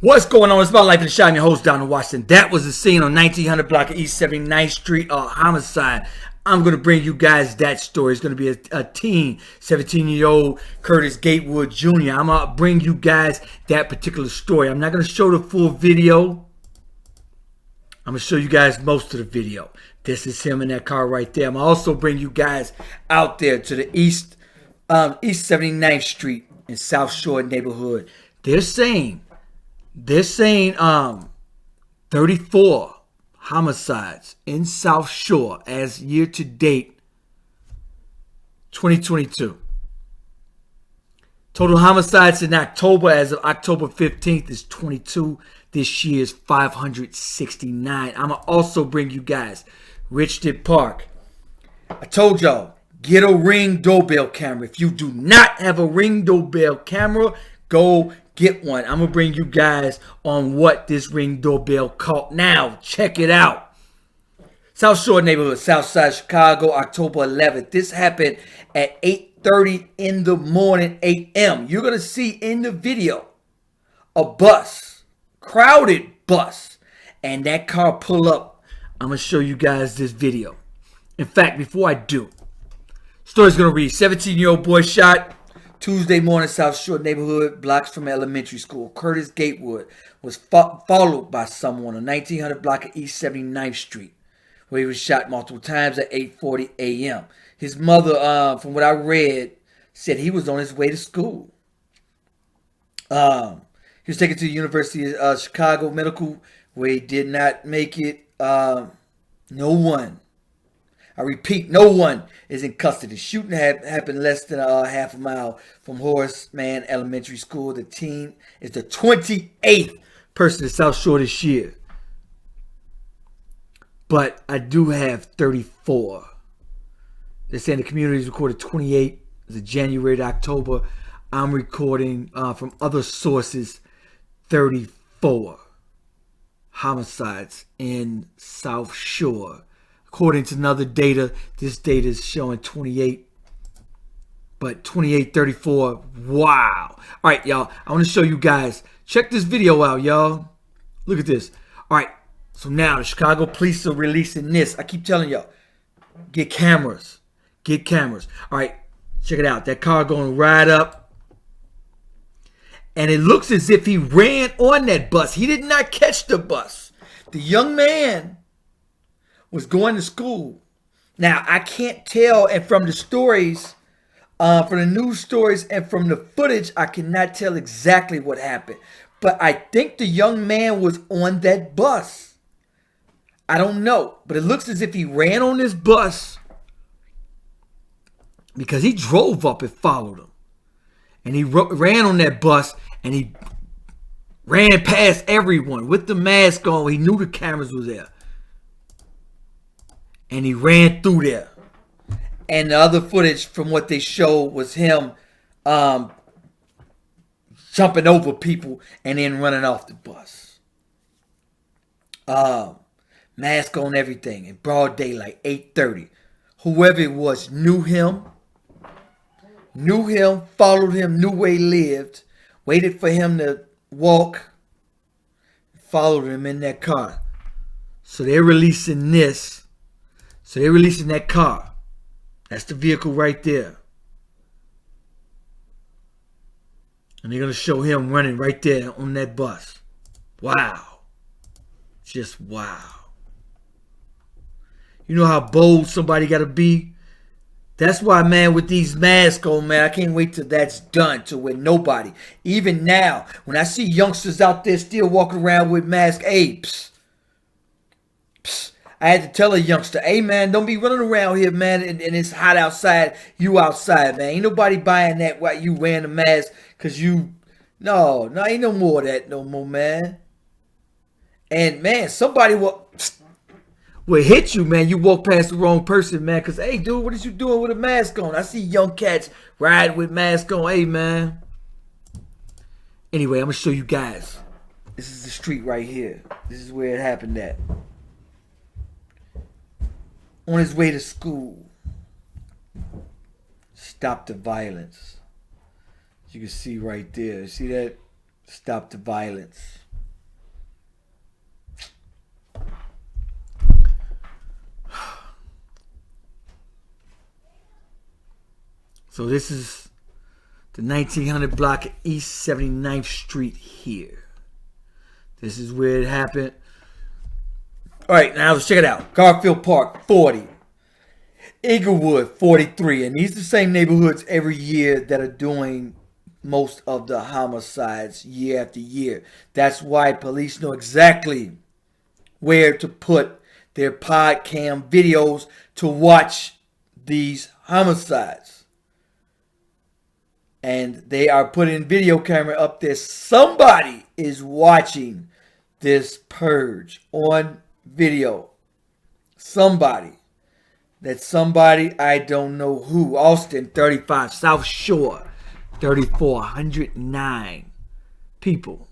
What's going on? It's about life in the shot. I'm your host, Donald Washington. That was the scene on 1900 block of East 79th Street, a homicide. I'm going to bring you guys that story. It's going to be a teen, 17-year-old Curtis Gatewood Jr. I'm going to bring you guys that particular story. I'm not going to show the full video. I'm going to show you guys most of the video. This is him in that car right there. I'm going to also bring you guys out there to the East 79th Street in South Shore neighborhood. They're saying 34 homicides in South Shore as year to date 2022. Total homicides in October as of October 15th is 22. This year is 569. I'm going to also bring you guys Richton Park. I told y'all, get a Ring doorbell camera. If you do not have a Ring doorbell camera, go get one. I'm going to bring you guys on what this Ring doorbell caught. Now, check it out. South Shore neighborhood, South Side Chicago, October 11th. This happened at 8:30 in the morning, a.m. You're going to see in the video a bus, crowded bus, and that car pull up. I'm going to show you guys this video. In fact, before I do, story's going to read, 17-year-old boy shot Tuesday morning, South Shore neighborhood, blocks from elementary school. Curtis Gatewood was followed by someone on 1900 block of East 79th Street, where he was shot multiple times at 8:40 a.m. His mother, from what I read, said he was on his way to school. He was taken to the University of Chicago Medical, where he did not make it. No one, I repeat, no one is in custody. Shooting happened less than half a mile from Horace Mann Elementary School. The teen is the 28th person in South Shore this year. But I do have 34. They're saying the community has recorded 28. It's January to October. I'm recording from other sources 34 homicides in South Shore. According to another data, this data is showing 28. But 28, 34, wow. All right, y'all. I want to show you guys. Check this video out, y'all. Look at this. All right. So now the Chicago police are releasing this. I keep telling y'all, get cameras. Get cameras. All right. Check it out. That car going right up. And it looks as if he ran on that bus. He did not catch the bus. The young man was going to school. Now, I can't tell, and from the stories, from the news stories and from the footage, I cannot tell exactly what happened. But I think the young man was on that bus. I don't know, but it looks as if he ran on this bus because he drove up and followed him. And he ran on that bus and he ran past everyone with the mask on. He knew the cameras were there. And he ran through there. And the other footage from what they showed was him jumping over people and then running off the bus. Mask on, everything in broad daylight, 8:30. Whoever it was knew him, followed him, knew where he lived, waited for him to walk, followed him in that car. So they're releasing this. So they're releasing that car. That's the vehicle right there. And they're going to show him running right there on that bus. Wow. Just wow. You know how bold somebody got to be? That's why, man, with these masks on, man, I can't wait till that's done, to where nobody, even now, when I see youngsters out there still walking around with masks, hey, I had to tell a youngster, hey, man, don't be running around here, man, and it's hot outside. You outside, man. Ain't nobody buying that while you wearing a mask because you, no, ain't no more of that no more, man. And, man, somebody will hit you, man. You walk past the wrong person, man, because, hey, dude, what is you doing with a mask on? I see young cats riding with masks on. Hey, man. Anyway, I'm going to show you guys. This is the street right here. This is where it happened at. On his way to school. Stop the violence. As you can see right there. See that? Stop the violence. So this is the 1900 block of East 79th Street here. This is where it happened. All right, now let's check it out. Garfield Park, 40. Inglewood, 43. And these are the same neighborhoods every year that are doing most of the homicides year after year. That's why police know exactly where to put their podcast videos to watch these homicides. And they are putting video camera up there. Somebody is watching this purge on video. Somebody. That somebody, I don't know who. Austin, 35. South Shore, 3,409 people.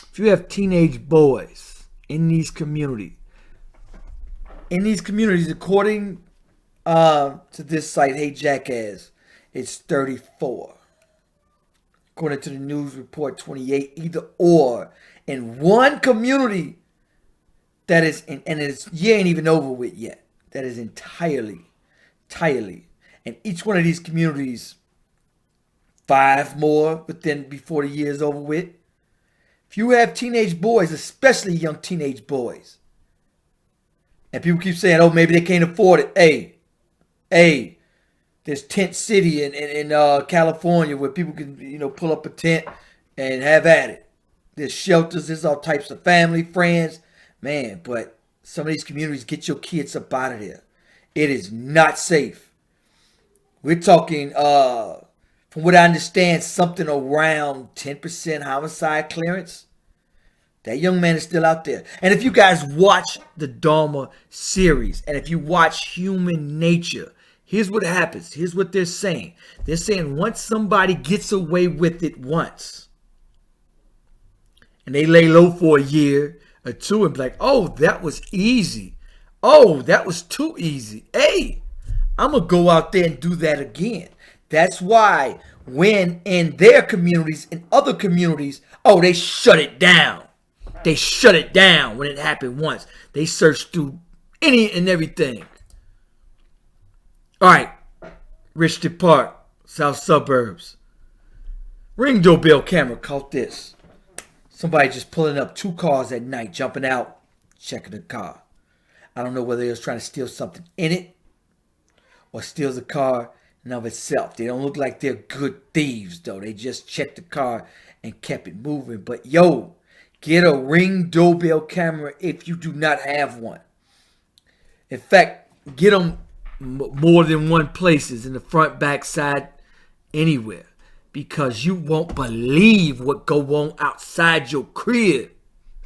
If you have teenage boys in these communities, according to this site, Hey Jackass, it's 34. According to the news report, 28. Either or. In one community that is, and it's year ain't even over with yet. That is entirely. And each one of these communities, 5 more before the year is over with. If you have teenage boys, especially young teenage boys, and people keep saying, oh, maybe they can't afford it. Hey, there's Tent City in California where people can, pull up a tent and have at it. There's shelters, there's all types of family, friends. Man, but some of these communities, get your kids up out of there. It is not safe. We're talking, from what I understand, something around 10% homicide clearance. That young man is still out there. And if you guys watch the Dahmer series, and if you watch Human Nature, here's what happens. Here's what they're saying. They're saying once somebody gets away with it once, and they lay low for a year or two and be like, oh, that was easy. Oh, that was too easy. Hey, I'm going to go out there and do that again. That's why when in their communities, in other communities, oh, they shut it down. They shut it down when it happened once. They searched through any and everything. All right, Richton Park, South Suburbs. Ring doorbell camera caught this. Somebody just pulling up 2 cars at night, jumping out, checking the car. I don't know whether they was trying to steal something in it or steal the car in of itself. They don't look like they're good thieves, though. They just checked the car and kept it moving. But, yo, get a Ring doorbell camera if you do not have one. In fact, get them more than one places, in the front, back, side, anywhere. Because you won't believe what go on outside your crib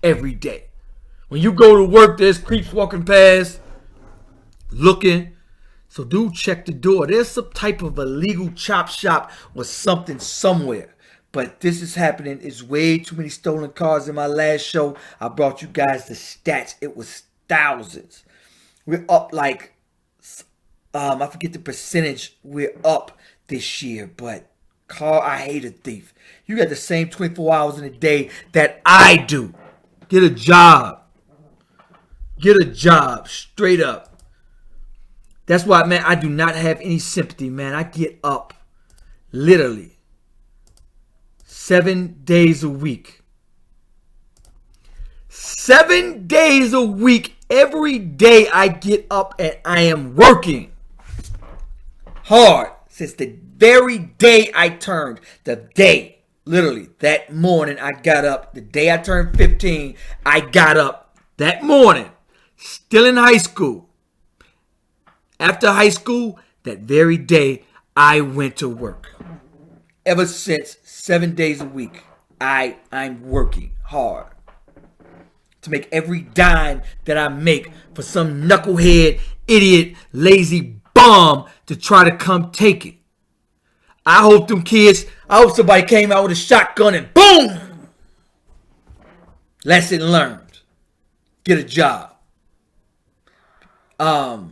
every day. When you go to work, there's creeps walking past, looking. So do check the door. There's some type of illegal chop shop or something somewhere. But this is happening. It's way too many stolen cars. In my last show, I brought you guys the stats. It was thousands. We're up like, I forget the percentage we're up this year, but Carl, I hate a thief. You got the same 24 hours in a day that I do. Get a job. Get a job. Straight up. That's why, man, I do not have any sympathy, man. I get up literally 7 days a week. 7 days a week. Every day I get up and I am working hard since the very day I turned, literally that morning I got up. The day I turned 15, I got up that morning, still in high school. After high school, that very day, I went to work. Ever since, 7 days a week, I'm working hard to make every dime that I make for some knucklehead, idiot, lazy bum to try to come take it. I hope somebody came out with a shotgun and boom! Lesson learned. Get a job. To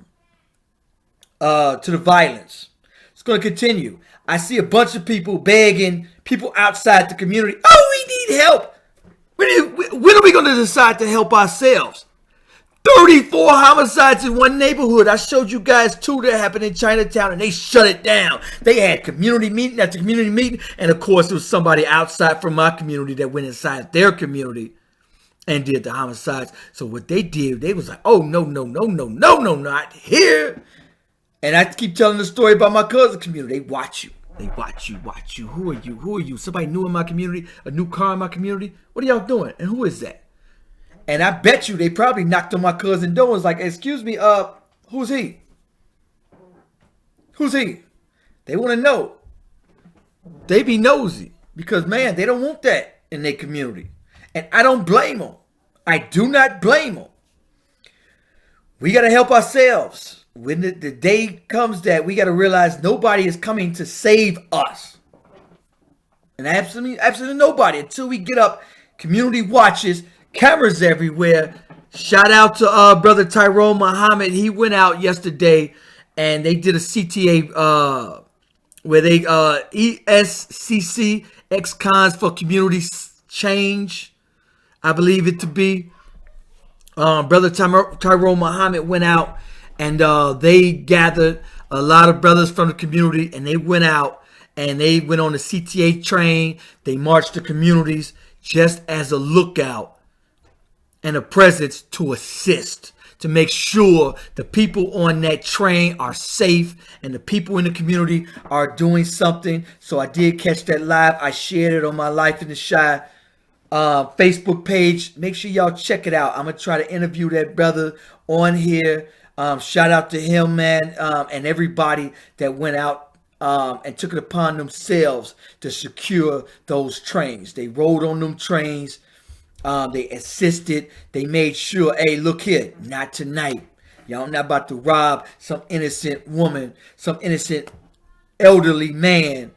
the violence. It's going to continue. I see a bunch of people begging, people outside the community, oh, we need help. When are we going to decide to help ourselves? 34 homicides in one neighborhood. I showed you guys 2 that happened in Chinatown, and they shut it down. They had community meeting after community meeting, and of course, there was somebody outside from my community that went inside their community and did the homicides. So what they did, they was like, oh, no, not here. And I keep telling the story about my cousin community. They watch you. They watch you. Who are you? Somebody new in my community? A new car in my community? What are y'all doing? And who is that? And I bet you they probably knocked on my cousin door and was like, excuse me, who's he? Who's he? They want to know. They be nosy because, man, they don't want that in their community. And I don't blame them. I do not blame them. We got to help ourselves. When the day comes that we got to realize nobody is coming to save us. And absolutely nobody until we get up community watches, cameras everywhere. Shout out to brother Tyrone Muhammad. He went out yesterday and they did a CTA where they ESCC ex-cons for community change, I believe it to be. Brother Tyrone Muhammad went out and they gathered a lot of brothers from the community and they went out and they went on the CTA train. They marched to communities just as a lookout and a presence to assist, to make sure the people on that train are safe and the people in the community are doing something. So I did catch that live. I shared it on my Life in the Shy Facebook page. Make sure y'all check it out. I'm going to try to interview that brother on here. Shout out to him, man, and everybody that went out and took it upon themselves to secure those trains. They rode on them trains. They assisted. They made sure, hey, look here, not tonight. Y'all not about to rob some innocent woman, some innocent elderly man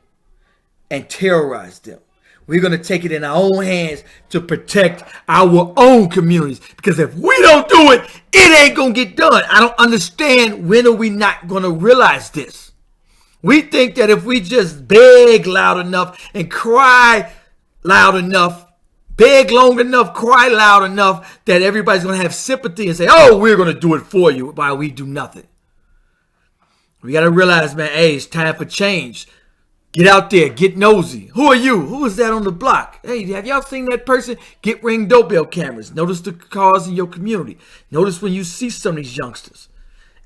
and terrorize them. We're going to take it in our own hands to protect our own communities. Because if we don't do it, it ain't going to get done. I don't understand, when are we not going to realize this? We think that if we just beg loud enough and cry loud enough, beg long enough, cry loud enough, that everybody's going to have sympathy and say, oh, we're going to do it for you while we do nothing. We got to realize, man, hey, it's time for change. Get out there. Get nosy. Who are you? Who is that on the block? Hey, have y'all seen that person? Get Ring doorbell cameras. Notice the cars in your community. Notice when you see some of these youngsters.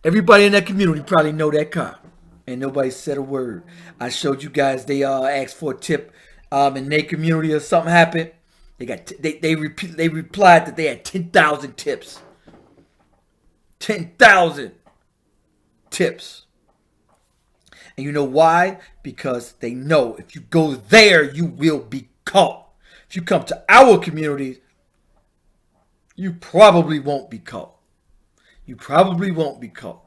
Everybody in that community probably know that car. And nobody said a word. I showed you guys, they asked for a tip in their community or something happened. They replied that they had 10,000 tips. 10,000 tips. And you know why? Because they know if you go there, you will be caught. If you come to our community, you probably won't be caught. You probably won't be caught.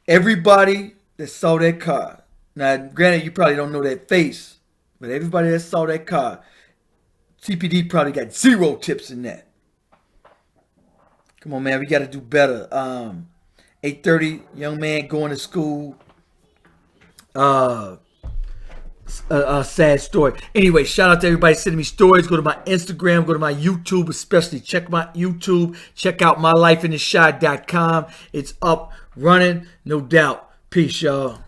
Everybody that saw that car, now granted you probably don't know that face, but everybody that saw that car, CPD probably got 0 tips in that. Come on, man, we got to do better. 8:30, young man going to school. A sad story. Anyway, shout out to everybody sending me stories. Go to my Instagram, go to my YouTube, especially check my YouTube. Check out mylifeintheshy.com. It's up, running, no doubt. Peace, y'all.